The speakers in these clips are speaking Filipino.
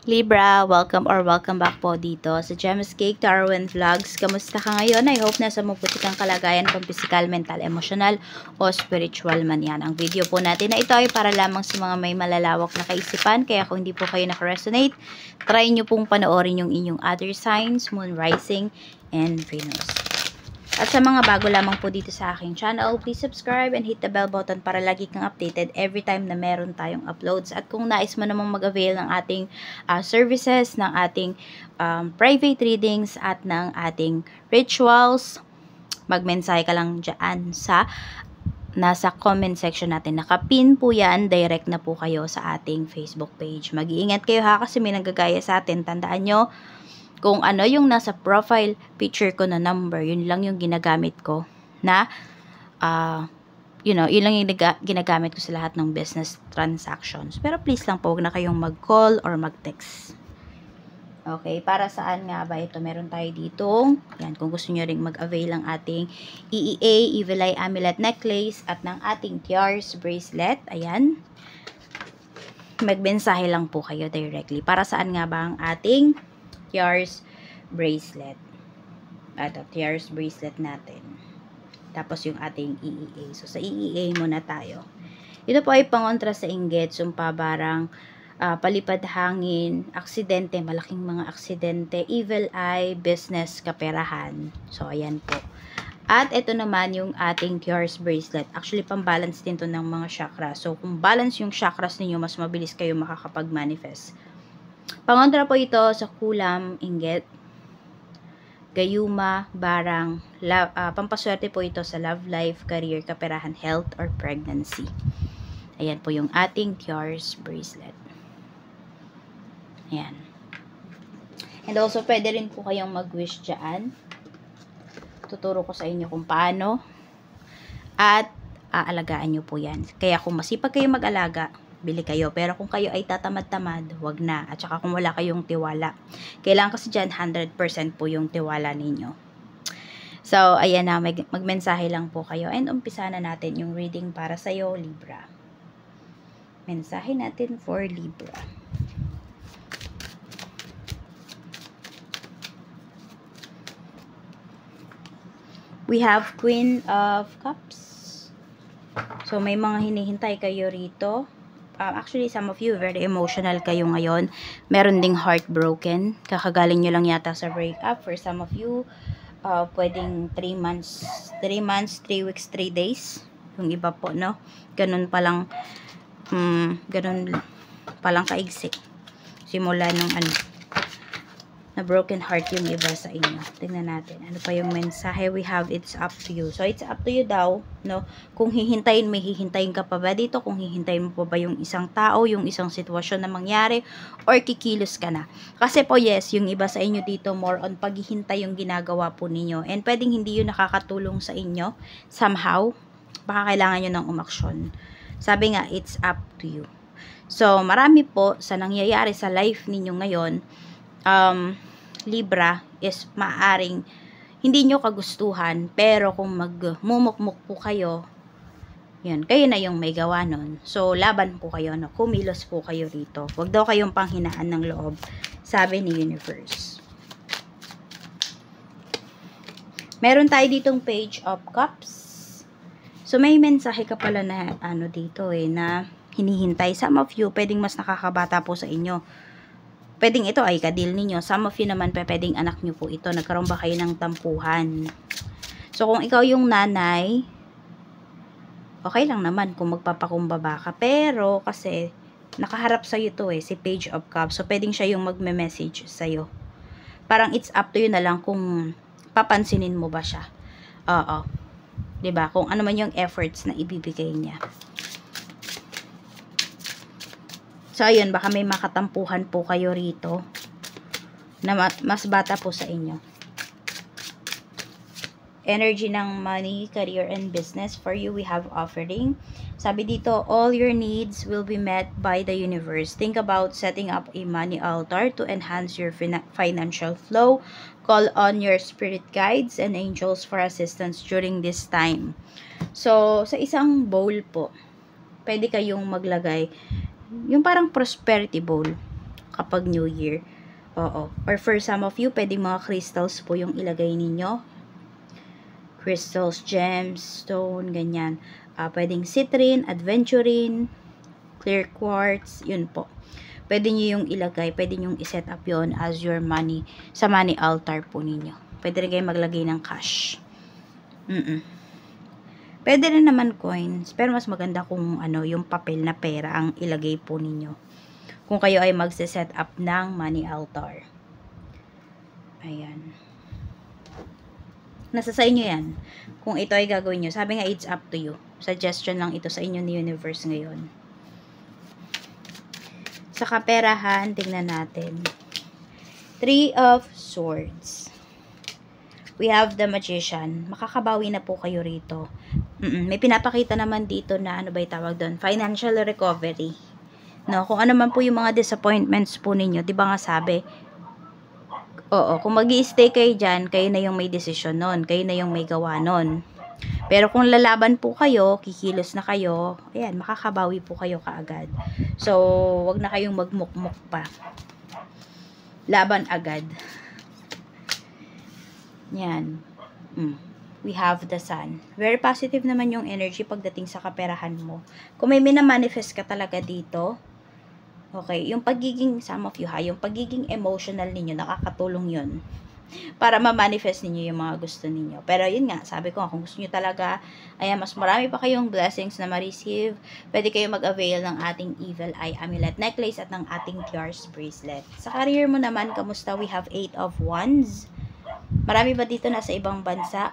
Libra, welcome back po dito sa Gems Cake Darwin Vlogs. Kamusta ka ngayon? I hope nasa mabuti kang kalagayan pang physical, mental, emotional o spiritual man yan. Ang video po natin na ito ay para lamang sa mga may malalawak na kaisipan. Kaya kung hindi po kayo nakaresonate, try nyo pong panoorin yung inyong other signs, Moon Rising, and Venus. At sa mga bago lamang po dito sa aking channel, please subscribe and hit the bell button para lagi kang updated every time na meron tayong uploads. At kung nais mo namang mag-avail ng ating services, ng ating private readings at ng ating rituals, magmensahe ka lang dyan sa nasa comment section natin. Nakapin po yan, direct na po kayo sa ating Facebook page. Mag-iingat kayo ha kasi may nanggagaya sa atin. Tandaan nyo, kung ano yung nasa profile picture ko na number, yun lang yung ginagamit ko na, yun lang yung ginagamit ko sa lahat ng business transactions. Pero please lang po, huwag na kayong mag-call or mag-text. Okay, para saan nga ba ito? Meron tayo dito. Yan, kung gusto nyo ring mag-avail ng ating EEA, Evil Eye Amulet Necklace at ng ating Tiars Bracelet. Ayan. Magmensahe lang po kayo directly. Para saan nga ba ang ating Tiars Bracelet? Ito, Tiars Bracelet natin. Tapos yung ating EEA. So, sa EEA muna tayo. Ito po ay pangontra sa inggit, sumpa, barang, palipad hangin, aksidente, malaking mga aksidente, evil eye, business, kaperahan. So, ayan po. At ito naman yung ating Tiars Bracelet. Actually, pambalance din to ng mga chakras. So, kung balance yung chakras ninyo, mas mabilis kayo makakapag-manifest. Pangontra po ito sa kulam, inggit, gayuma, barang, pampaswerte po ito sa love life, career, kaperahan, health, or pregnancy. Ayan po yung ating Tiars Bracelet. Ayan. And also, pwede rin po kayong mag-wish dyan. Tuturo ko sa inyo kung paano. At aalagaan nyo po yan. Kaya kung masipag kayo mag-alaga, bili kayo. Pero kung kayo ay tatamad-tamad, wag na. At saka kung wala kayong tiwala. Kailangan kasi dyan 100% po yung tiwala ninyo. So, ayan na. Magmensahe lang po kayo. And umpisa na natin yung reading para sa'yo, Libra. Mensahe natin for Libra. We have Queen of Cups. So, may mga hinihintay kayo rito. Actually, some of you, very emotional kayo ngayon. Meron ding heartbroken. Kakagaling nyo lang yata sa breakup. For some of you, pwedeng 3 months, 3 weeks, 3 days. Yung iba po, no? Ganun palang kaigsik. Simula nung na broken heart yung iba sa inyo. Tingnan natin. Ano pa yung mensahe we have? It's up to you. So, it's up to you daw, no? Kung hihintayin, may hihintayin ka pa ba dito? Kung hihintayin mo pa ba yung isang tao, yung isang sitwasyon na mangyari, or kikilos ka na? Kasi po, yes, yung iba sa inyo dito, more on paghihintay yung ginagawa po ninyo. And pwedeng hindi yun nakakatulong sa inyo, somehow. Baka kailangan nyo ng umaksyon. Sabi nga, it's up to you. So, marami po sa nangyayari sa life ninyo ngayon, Libra, is maaring hindi nyo kagustuhan, pero kung magmumukmuk po kayo, yun, kayo na yung may gawa nun. So, laban po kayo, no? Kumilos po kayo rito. Huwag daw kayong panghinaan ng loob, sabi ni Universe. Meron tayo ditong Page of Cups. So, may mensahe ka pala na, dito na hinihintay. Some of you, pwedeng mas nakakabata po sa inyo. Pwedeng ito ay kadil ninyo. Some of you naman, pwedeng anak nyo po ito. Nagkaroon ba kayo ng tampuhan? So, kung ikaw yung nanay, okay lang naman kung magpapakumbaba ka. Pero, kasi, nakaharap sa'yo to si Page of Cups. So, pwedeng siya yung magme-message sa'yo. Parang it's up to you na lang kung papansinin mo ba siya. Oo. Diba? Kung ano man yung efforts na ibibigay niya. So, ayun, baka may makatampuhan po kayo rito na mas bata po sa inyo. Energy ng money, career, and business. For you, we have offering. Sabi dito, all your needs will be met by the universe. Think about setting up a money altar to enhance your financial flow. Call on your spirit guides and angels for assistance during this time. So, sa isang bowl po, pwede kayong maglagay yung parang prosperity bowl. kapag New Year. Oo. Or for some of you, pwedeng mga crystals po yung ilagay ninyo. Crystals, gems, stone, ganyan. Pwedeng citrine, aventurine, clear quartz, yun po. Pwede nyo yung ilagay, pwede nyo i-set up yon as your money, sa money altar po ninyo. Pwede rin kayo maglagay ng cash. Pwede rin naman coins, pero mas maganda kung ano, yung papel na pera ang ilagay po ninyo. Kung kayo ay magse-set up ng money altar. Ayan. Nasa sa inyo yan. Kung ito ay gagawin nyo. Sabi nga, it's up to you. Suggestion lang ito sa inyo ni universe ngayon. Sa kaperahan, tingnan natin. 3 of Swords. We have the Magician. Makakabawi na po kayo rito. May pinapakita naman dito na ano ba yung tawag doon? Financial recovery. No, kung ano man po yung mga disappointments po ninyo, 'di ba nga sabi? Oo, kung magi-stay kayo diyan, kayo na yung may desisyon noon, kayo na yung may gawa noon. Pero kung lalaban po kayo, kikilos na kayo, ayan, makakabawi po kayo kaagad. So, wag na kayong magmukmuk pa. Laban agad. Yan. We have the Sun. Very positive naman yung energy pagdating sa kaperahan mo. Kung may minamanifest ka talaga dito, okay, yung pagiging, some of you ha, yung pagiging emotional ninyo, nakakatulong yun para ma-manifest ninyo yung mga gusto ninyo. Pero yun nga, sabi ko, kung gusto nyo talaga, ayan, mas marami pa kayong blessings na ma-receive, pwede kayo mag-avail ng ating Evil Eye Amulet Necklace at ng ating Tiars Bracelet. Sa career mo naman, kamusta? We have 8 of Wands. Marami ba dito nasa ibang bansa?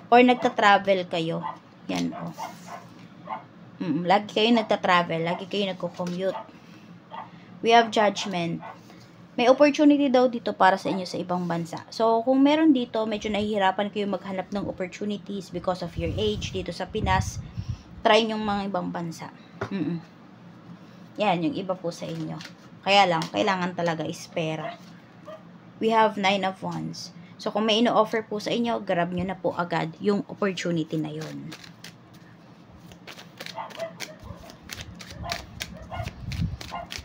Or nagta-travel kayo? Yan, oh. Lagi kayo nagta-travel, lagi kayo nagko-commute. We have Judgment. May opportunity daw dito para sa inyo sa ibang bansa. So, kung meron dito, medyo nahihirapan kayo maghanap ng opportunities because of your age dito sa Pinas, try yung mga ibang bansa. Yan, yung iba po sa inyo. Kaya lang, kailangan talaga is pera. We have 9 of Wands. So, kung may ino-offer po sa inyo, grab nyo na po agad yung opportunity na yun.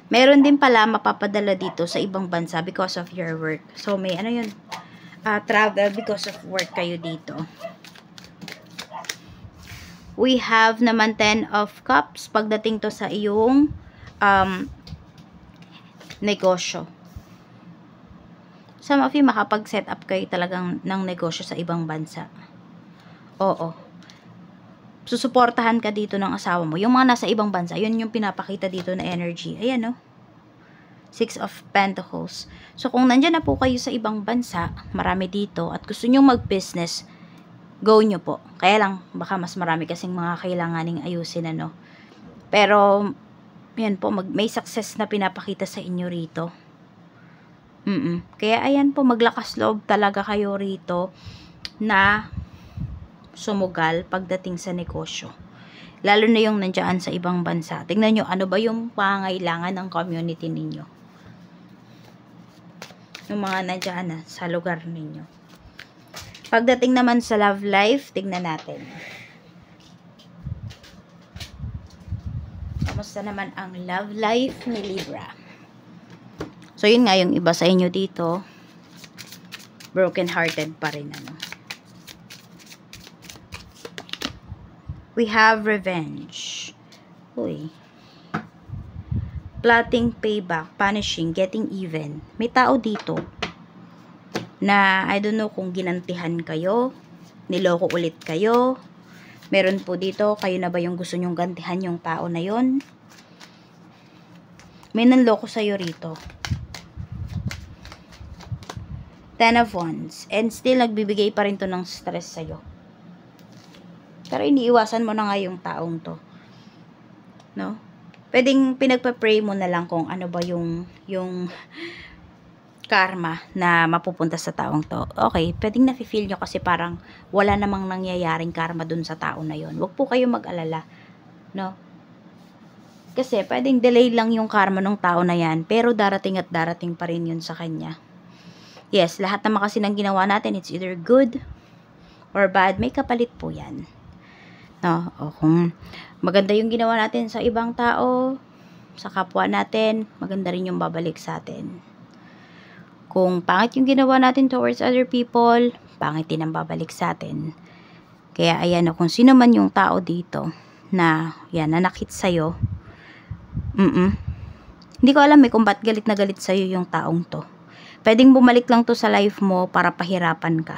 Meron din pala mapapadala dito sa ibang bansa because of your work. So, may ano yun? Travel because of work kayo dito. We have naman 10 of Cups pagdating to sa iyong negosyo. Some of you makapag-set up kayo talagang ng negosyo sa ibang bansa. Oo. Susuportahan ka dito ng asawa mo. Yung mga nasa ibang bansa, yun yung pinapakita dito na energy. Ayan, no? 6 of Pentacles. So, kung nandyan na po kayo sa ibang bansa, marami dito, at gusto nyo mag-business, go nyo po. Kaya lang, baka mas marami kasing mga kailanganing ayusin, ano. Pero, yan po, may success na pinapakita sa inyo rito. Kaya, ayan po, maglakas loob talaga kayo rito na sumugal pagdating sa negosyo. Lalo na yung nandiyan sa ibang bansa. Tingnan nyo, ano ba yung pangailangan ng community ninyo. Yung mga nandiyan na sa lugar ninyo. Pagdating naman sa love life, tingnan natin. Kamusta naman ang love life ni Libra? So, yun nga yung iba sa inyo dito. Broken hearted pa rin, ano. We have revenge. Uy. Plotting, payback, punishing, getting even. May tao dito na I don't know kung ginantihan kayo, niloko ulit kayo. Meron po dito, kayo na ba yung gusto nyong gantihan yung tao na yon? May nanloko sa'yo rito. 10 of Wands. And still, nagbibigay pa rin to ng stress sa'yo. Pero iniiwasan mo na nga yung taong to. No? Pwedeng pinagpa-pray mo na lang kung ano ba yung karma na mapupunta sa taong to. Okay, pwedeng nafe-feel nyo kasi parang wala namang nangyayaring karma dun sa tao na yon. Huwag po kayo mag-alala. No? Kasi pwedeng delay lang yung karma ng tao na yan, pero darating at darating pa rin yun sa kanya. Yes, lahat naman kasi ng ginawa natin, it's either good or bad. May kapalit po yan. No, o kung maganda yung ginawa natin sa ibang tao, sa kapwa natin, maganda rin yung babalik sa atin. Kung pangit yung ginawa natin towards other people, pangit din ang babalik sa atin. Kaya ayan, kung sino man yung tao dito na yan, nanakit sa'yo, hindi ko alam kung ba't galit na galit sa'yo yung taong to. Pwedeng bumalik lang to sa life mo para pahirapan ka.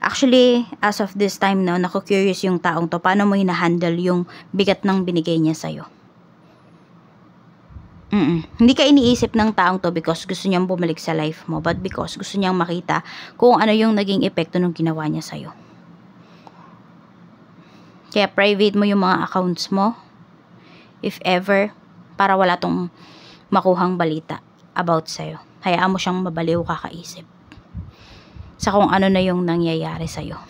Actually, as of this time now, naku-curious yung taong to, paano mo hinahandle yung bigat ng binigay niya sa'yo. Hindi ka iniisip ng taong to because gusto niyang bumalik sa life mo, but because gusto niyang makita kung ano yung naging epekto ng ginawa niya sa'yo. Kaya private mo yung mga accounts mo, if ever, para wala tong makuhang balita about sa'yo. Hayaan mo siyang mabaliw kakaisip sa kung ano na yung nangyayari sa'yo.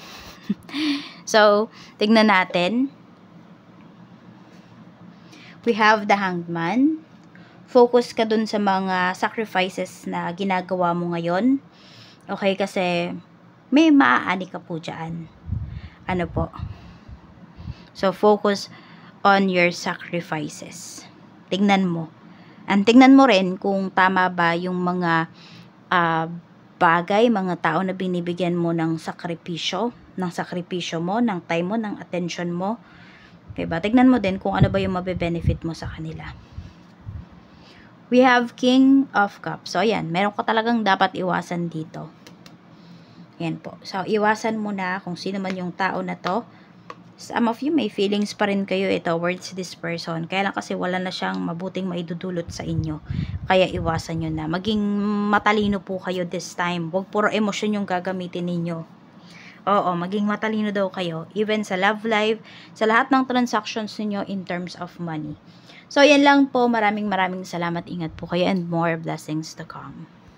So, tignan natin. We have the Hanged Man. Focus ka dun sa mga sacrifices na ginagawa mo ngayon. Okay, kasi may maaani ka po dyan. Ano po? So, focus on your sacrifices. Tignan mo. And tignan mo rin kung tama ba yung mga bagay, mga tao na binibigyan mo ng sakripisyo mo, ng time mo, ng attention mo. Diba? Tignan mo din kung ano ba yung mabe-benefit mo sa kanila. We have King of Cups. So, ayan. Meron ka talagang dapat iwasan dito. Ayan po. So, iwasan mo na kung sino man yung tao na to. Some of you may feelings pa rin kayo towards this person. Kaya lang kasi wala na siyang mabuting maidudulot sa inyo. Kaya iwasan nyo na. Maging matalino po kayo this time. Huwag puro emosyon yung gagamitin ninyo. Oo, maging matalino daw kayo. Even sa love life, sa lahat ng transactions ninyo in terms of money. So, yan lang po. Maraming salamat. Ingat po kayo and more blessings to come.